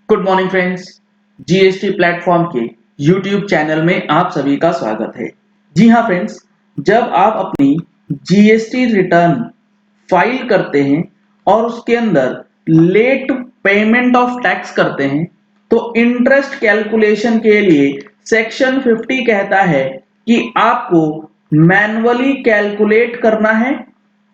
Good morning friends. GST platform के YouTube channel में आप सभी का स्वागत है। जी हाँ फ्रेंड्स, जब आप अपनी जीएसटी रिटर्न फाइल करते हैं और उसके अंदर लेट पेमेंट ऑफ टैक्स करते हैं तो इंटरेस्ट कैलकुलेशन के लिए सेक्शन 50 कहता है कि आपको मैन्युअली कैलकुलेट करना है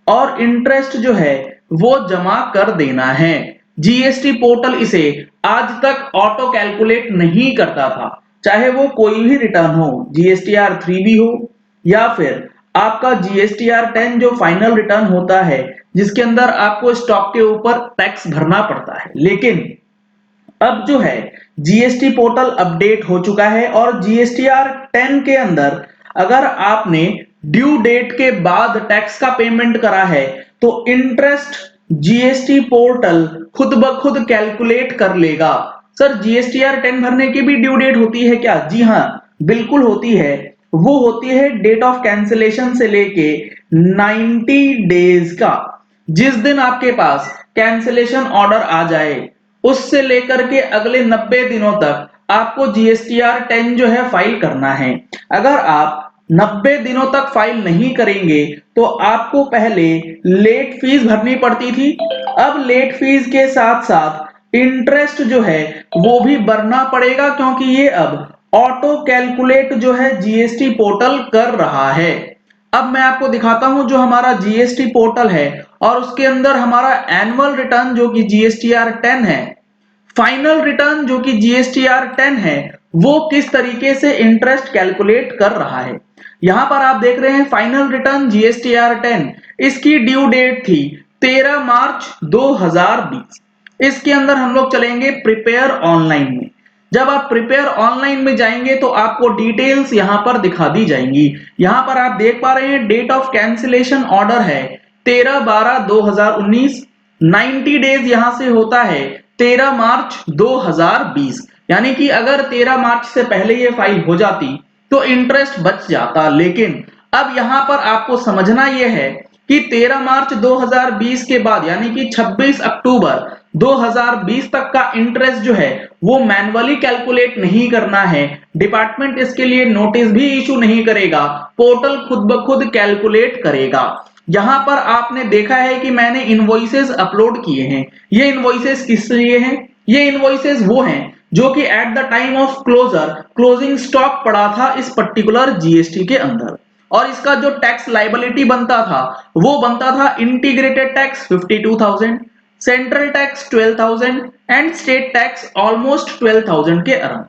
और इंटरेस्ट जो है वो जमा कर देना है। जीएसटी पोर्टल इसे आज तक ऑटो कैलकुलेट नहीं करता था, चाहे वो कोई भी रिटर्न हो, जीएसटीआर 3 भी हो या फिर आपका जीएसटीआर 10 जो फाइनल रिटर्न होता है जिसके अंदर आपको स्टॉक के ऊपर टैक्स भरना पड़ता है। लेकिन अब जो है जीएसटी पोर्टल अपडेट हो चुका है और जीएसटीआर 10 के अंदर अगर आपने ड्यू डेट के बाद टैक्स का पेमेंट करा है तो इंटरेस्ट जीएसटी पोर्टल खुद ब खुद कैलकुलेट कर लेगा। सर जीएसटीआर 10 भरने की भी ड्यू डेट होती है क्या? जी हाँ, बिल्कुल होती है। वो होती है डेट ऑफ कैंसिलेशन से लेके 90 डेज का। जिस दिन आपके पास कैंसिलेशन ऑर्डर आ जाए उससे लेकर के अगले 90 दिनों तक आपको जीएसटीआर 10 जो है फाइल करना है। अगर आप 90 दिनों तक फाइल नहीं करेंगे तो आपको पहले लेट फीस भरनी पड़ती थी। अब लेट फीस के साथ साथ इंटरेस्ट जो है वो भी भरना पड़ेगा क्योंकि ये अब ऑटो कैलकुलेट जो है जीएसटी पोर्टल कर रहा है। अब मैं आपको दिखाता हूं जो हमारा जीएसटी पोर्टल है और उसके अंदर हमारा एनुअल रिटर्न जो कि जीएसटीआर 10 है, फाइनल रिटर्न जो कि जीएसटीआर 10 है, वो किस तरीके से इंटरेस्ट कैलकुलेट कर रहा है। यहां पर आप देख रहे हैं फाइनल रिटर्न जीएसटीआर 10, इसकी ड्यू डेट थी 13 मार्च 2020। इसके अंदर हम लोग चलेंगे प्रिपेयर ऑनलाइन में। जब आप प्रिपेयर ऑनलाइन में जाएंगे तो आपको डिटेल्स यहां पर दिखा दी जाएंगी। यहां पर आप देख पा रहे हैं डेट ऑफ कैंसिलेशन ऑर्डर है 13/12/2019। 90 डेज यहां से होता है 13 मार्च 2020। यानी कि अगर 13 मार्च से पहले ये फाइल हो जाती तो इंटरेस्ट बच जाता। लेकिन अब यहां पर आपको समझना यह है कि 13 मार्च 2020 के बाद यानी कि 26 अक्टूबर 2020 तक का इंटरेस्ट जो है वो मैन्युअली कैलकुलेट नहीं करना है। डिपार्टमेंट इसके लिए नोटिस भी इशू नहीं करेगा, पोर्टल खुद ब खुद कैलकुलेट करेगा। यहां पर आपने देखा है कि मैंने इनवॉइसेस अपलोड किए हैं। ये इनवॉइसेस किस लिए हैं? ये इनवॉइसेस वो हैं जो कि at the time of closure closing stock पड़ा था इस पर्टिकुलर जीएसटी के अंदर, और इसका जो टैक्स लाइबिलिटी बनता था वो बनता था integrated tax 52,000, central tax 12,000 and state tax almost 12,000 के अराउंड।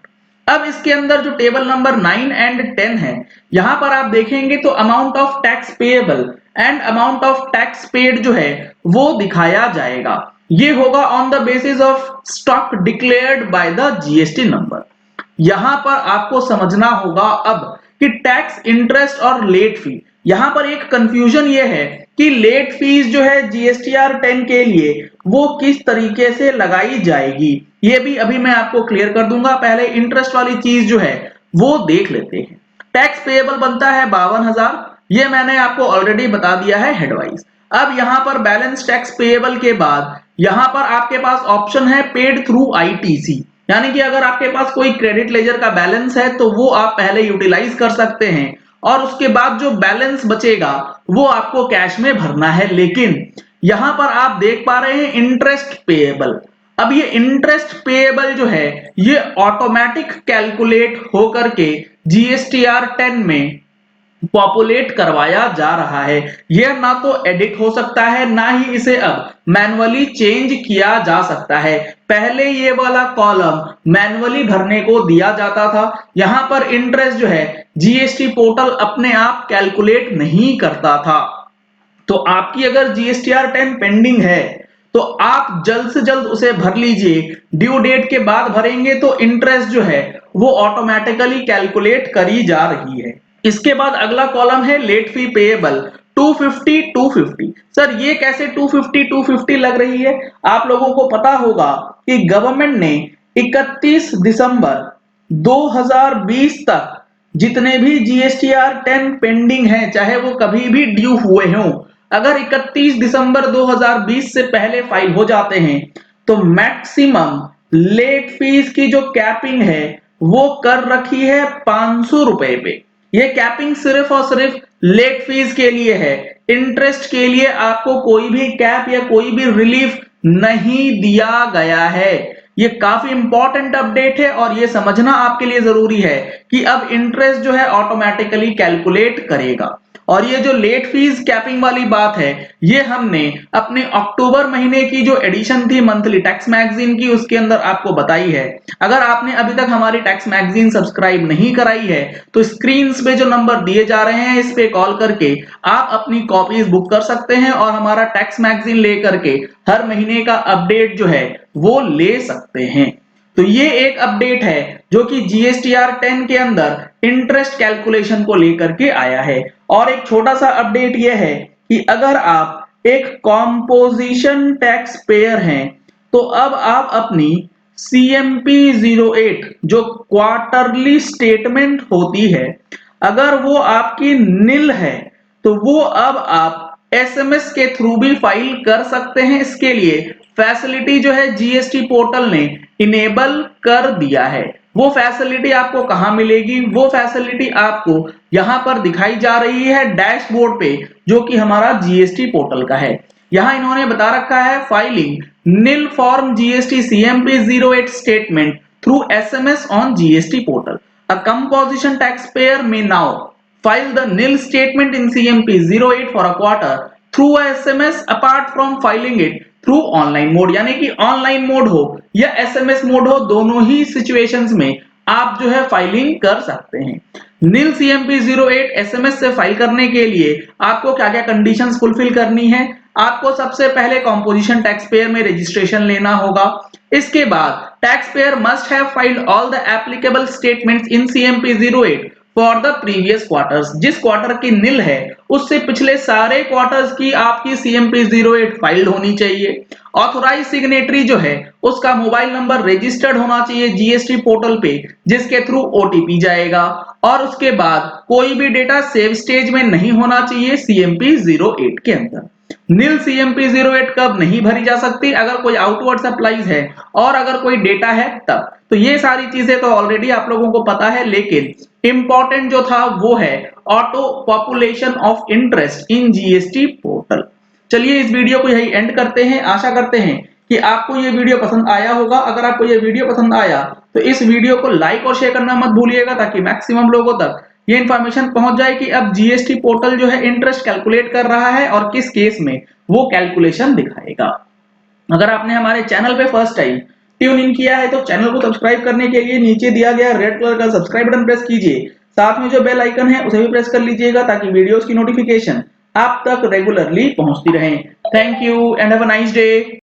अब इसके अंदर जो टेबल नंबर 9 एंड 10 है, यहां पर आप देखेंगे तो amount of tax payable and amount of tax paid जो है वो दिखाया जाएगा। ये होगा on the basis of stock declared by the GST number. यहां पर आपको समझना होगा अब कि टैक्स इंटरेस्ट और लेट फी, यहां पर एक कंफ्यूजन ये है कि लेट फीस जो है जीएसटीआर 10 के लिए वो किस तरीके से लगाई जाएगी, ये भी अभी मैं आपको क्लियर कर दूंगा। पहले इंटरेस्ट वाली चीज जो है वो देख लेते हैं। टैक्स पेएबल बनता है 52,000, ये मैंने आपको ऑलरेडी बता दिया है हेडवाइज। अब यहां पर बैलेंस टैक्स पेएबल के बाद यहां पर आपके पास ऑप्शन है पेड थ्रू आईटीसी, यानी कि अगर आपके पास कोई क्रेडिट लेजर का बैलेंस है तो वो आप पहले यूटिलाइज कर सकते हैं और उसके बाद जो बैलेंस बचेगा वो आपको कैश में भरना है। लेकिन यहां पर आप देख पा रहे हैं इंटरेस्ट पेएबल। अब ये इंटरेस्ट पेएबल जो है ये ऑटोमेटिक कैलकुलेट होकर के जीएसटीआर 10 में पॉपुलेट करवाया जा रहा है। यह ना तो एडिट हो सकता है ना ही इसे अब मैन्युअली चेंज किया जा सकता है। पहले ये वाला कॉलम मैन्युअली भरने को दिया जाता था। यहां पर इंटरेस्ट जो है जीएसटी पोर्टल अपने आप कैलकुलेट नहीं करता था। तो आपकी अगर जीएसटीआर 10 पेंडिंग है तो आप जल्द से जल्द उसे भर लीजिए। ड्यू डेट के बाद भरेंगे तो इंटरेस्ट जो है वो ऑटोमेटिकली कैलकुलेट करी जा रही है। इसके बाद अगला कॉलम है लेट फी पेएबल 250 सर ये कैसे 250 लग रही है? आप लोगों को पता होगा कि गवर्नमेंट ने 31 दिसंबर 2020 तक जितने भी जीएसटीआर 10 पेंडिंग हैं, चाहे वो कभी भी ड्यू हुए हों, अगर 31 दिसंबर 2020 से पहले फाइल हो जाते हैं तो मैक्सिमम लेट फीस की जो कैपिंग है वो कर रखी है 500 रुपए पे। ये कैपिंग सिर्फ और सिर्फ लेट फीस के लिए है। इंटरेस्ट के लिए आपको कोई भी कैप या कोई भी रिलीफ नहीं दिया गया है। ये काफी इंपॉर्टेंट अपडेट है और ये समझना आपके लिए जरूरी है कि अब इंटरेस्ट जो है ऑटोमेटिकली कैलकुलेट करेगा। और ये जो लेट फीस कैपिंग वाली बात है, ये हमने अपने अक्टूबर महीने की जो एडिशन थी मंथली टैक्स मैगजीन की, उसके अंदर आपको बताई है। अगर आपने अभी तक हमारी टैक्स मैगजीन सब्सक्राइब नहीं कराई है तो स्क्रीन पे जो नंबर दिए जा रहे हैं इस पे कॉल करके आप अपनी कॉपीज बुक कर सकते हैं और हमारा टैक्स मैगजीन लेकर के हर महीने का अपडेट जो है वो ले सकते हैं। तो ये एक अपडेट है जो कि जीएसटीआर 10 के अंदर इंटरेस्ट कैलकुलेशन को लेकर के आया है। और एक छोटा सा अपडेट यह है कि अगर आप एक कॉम्पोजिशन टैक्स पेयर हैं तो अब आप अपनी CMP 08 जो क्वार्टरली स्टेटमेंट होती है, अगर वो आपकी निल है तो वो अब आप SMS के थ्रू भी फाइल कर सकते हैं। इसके लिए फैसिलिटी जो है जीएसटी पोर्टल ने इनेबल कर दिया है। वो फैसिलिटी आपको कहां मिलेगी? वो फैसिलिटी आपको यहां पर दिखाई जा रही है डैशबोर्ड पे, जो कि हमारा जीएसटी पोर्टल का है। यहां इन्होंने बता रखा है filing nil form GST CMP 08 statement through SMS on GST portal. A composition tax payer में now file the nil statement in CMP 08 for a quarter through a SMS apart from filing it through online mode। यानी कि online mode हो या SMS mode हो, दोनों ही situations में आप जो है फाइलिंग कर सकते हैं। नील CMP 08 SMS से फाइल करने के लिए आपको क्या क्या कंडीशंस फुलफिल करनी है? आपको सबसे पहले कॉम्पोजिशन टैक्स पेयर में रजिस्ट्रेशन लेना होगा। इसके बाद tax payer must have filed all the applicable statements in CMP 08 for the previous quarters. जिस क्वार्टर की निल है उससे पिछले सारे क्वार्टर्स की आपकी CMP 08 फाइल्ड होनी चाहिए। ऑथोराइज सिग्नेटरी जो है उसका मोबाइल नंबर रजिस्टर्ड होना चाहिए जीएसटी पोर्टल पे, जिसके थ्रू OTP जाएगा। और उसके बाद कोई भी डेटा सेव स्टेज में नहीं होना चाहिए CMP 08 के अंदर। नील CMP 08 कब नहीं भरी जा सकती? अगर कोई आउटवर्ड सप्लाईज है और अगर कोई डेटा है तब। तो ये सारी चीजें तो ऑलरेडी आप लोगों को पता है, लेकिन इंपॉर्टेंट जो था वो है auto population of interest in GST portal. चलिए इस वीडियो को यही एंड करते हैं। आशा करते हैं कि आपको ये वीडियो पसंद आया होगा। अगर आपको ये वीडियो पसंद आया तो इस वीडियो को लाइक और शेयर करना मत भूलिएगा, ताकि मैक्सिमम लोगों तक ये इन्फॉर्मेशन पहुंच जाए कि अब जीएसटी पोर्टल जो है इंटरेस्ट कैलकुलेट कर रहा है और किस केस में वो कैलकुलेशन दिखाएगा। अगर आपने हमारे चैनल पे फर्स्ट टाइम ट्यून इन किया है तो चैनल को सब्सक्राइब करने के लिए नीचे दिया गया रेड कलर का सब्सक्राइब बटन प्रेस कीजिए। साथ में जो बेल आइकन है उसे भी प्रेस कर लीजिएगा, ताकि वीडियोस की नोटिफिकेशन आप तक रेगुलरली पहुंचती रहे। Thank you and have a nice day.